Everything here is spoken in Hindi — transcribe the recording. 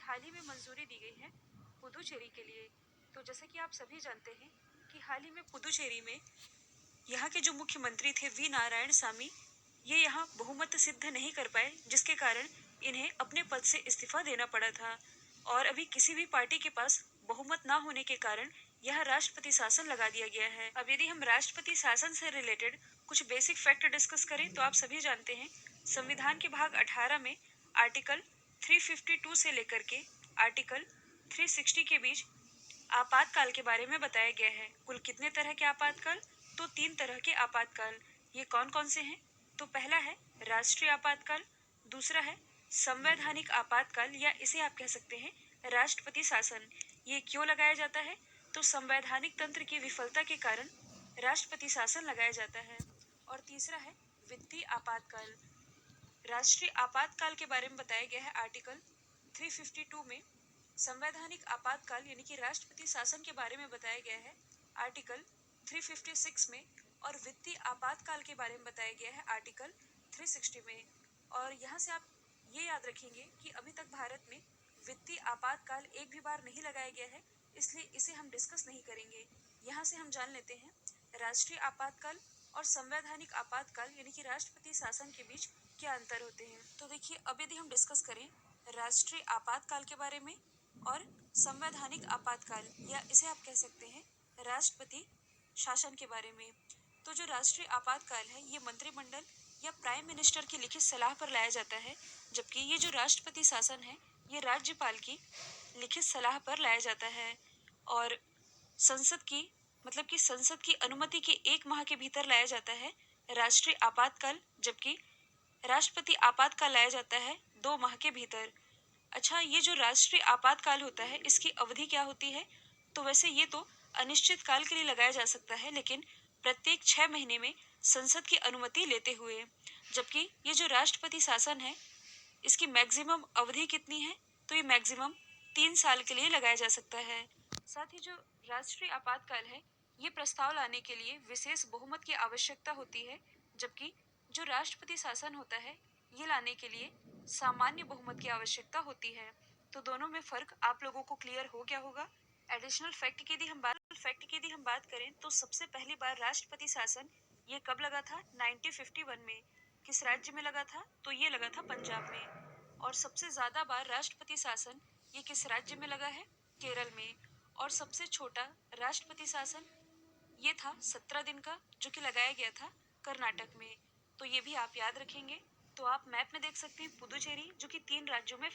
हाल ही में मंजूरी दी गई है पुदुचेरी के लिए। तो जैसे कि आप सभी जानते हैं कि हाल ही में पुदुचेरी में यहाँ के जो मुख्यमंत्री थे वी नारायण सामी, ये यहाँ बहुमत सिद्ध नहीं कर पाए, जिसके कारण इन्हें अपने पद से इस्तीफा देना पड़ा था। और अभी किसी भी पार्टी के पास बहुमत ना होने के कारण यह राष्ट्रपति शासन लगा दिया गया है। अब यदि हम राष्ट्रपति शासन से रिलेटेड कुछ बेसिक फैक्ट डिस्कस करें तो आप सभी जानते हैं संविधान के भाग 18 में आर्टिकल 352 से लेकर के आर्टिकल 360 के बीच आपातकाल के बारे में बताया गया है। कुल कितने तरह के आपातकाल? तो 3 तरह के आपातकाल। ये कौन कौन से हैं? तो पहला है राष्ट्रीय आपातकाल, दूसरा है संवैधानिक आपातकाल या इसे आप कह सकते हैं राष्ट्रपति शासन। ये क्यों लगाया जाता है? तो संवैधानिक तंत्र की विफलता के कारण राष्ट्रपति शासन लगाया जाता है। और तीसरा है वित्तीय आपातकाल। राष्ट्रीय आपातकाल के बारे में बताया गया है आर्टिकल 352 में। संवैधानिक आपातकाल यानी कि राष्ट्रपति शासन के बारे में बताया गया है आर्टिकल 356 में, और वित्तीय आपातकाल के बारे में बताया गया है आर्टिकल 360 में। और यहाँ से आप ये याद रखेंगे कि अभी तक भारत में वित्तीय आपातकाल एक भी बार नहीं लगाया गया है, इसलिए इसे हम डिस्कस नहीं करेंगे। यहाँ से हम जान लेते हैं राष्ट्रीय आपातकाल और संवैधानिक आपातकाल यानी कि राष्ट्रपति शासन के बीच क्या अंतर होते हैं। तो देखिए, अब यदि हम डिस्कस करें राष्ट्रीय आपातकाल के बारे में और संवैधानिक आपातकाल या इसे आप कह सकते हैं राष्ट्रपति शासन के बारे में, तो जो राष्ट्रीय आपातकाल है ये मंत्रिमंडल या प्राइम मिनिस्टर की लिखित सलाह पर लाया जाता है, जबकि ये जो राष्ट्रपति शासन है ये राज्यपाल की लिखित सलाह पर लाया जाता है। और संसद की संसद की अनुमति के 1 माह के भीतर लाया जाता है राष्ट्रीय आपातकाल, जबकि राष्ट्रपति आपातकाल लाया जाता है 2 माह के भीतर। अच्छा, ये जो राष्ट्रीय आपातकाल होता है इसकी अवधि क्या होती है? तो वैसे ये तो अनिश्चित काल के लिए लगाया जा सकता है, लेकिन प्रत्येक 6 महीने में संसद की अनुमति लेते हुए। जबकि ये जो राष्ट्रपति शासन है इसकी मैक्सिमम अवधि कितनी है? तो ये मैक्सिमम 3 साल के लिए लगाया जा सकता है। साथ ही जो राष्ट्रीय आपातकाल है ये प्रस्ताव लाने के लिए विशेष बहुमत की आवश्यकता होती है, जबकि जो राष्ट्रपति शासन होता है ये लाने के लिए सामान्य बहुमत की आवश्यकता होती है। तो दोनों में फर्क आप लोगों को क्लियर हो गया होगा। एडिशनल फैक्ट की यदि हम बात करें तो सबसे पहली बार राष्ट्रपति शासन ये कब लगा था? 1951 में। किस राज्य में लगा था? तो ये लगा था पंजाब में। और सबसे ज्यादा बार राष्ट्रपति शासन ये किस राज्य में लगा है? केरल में। और सबसे छोटा राष्ट्रपति शासन ये था 17 दिन का, जो कि लगाया गया था कर्नाटक में। तो ये भी आप याद रखेंगे। तो आप मैप में देख सकते हैं पुदुचेरी जो कि 3 राज्यों में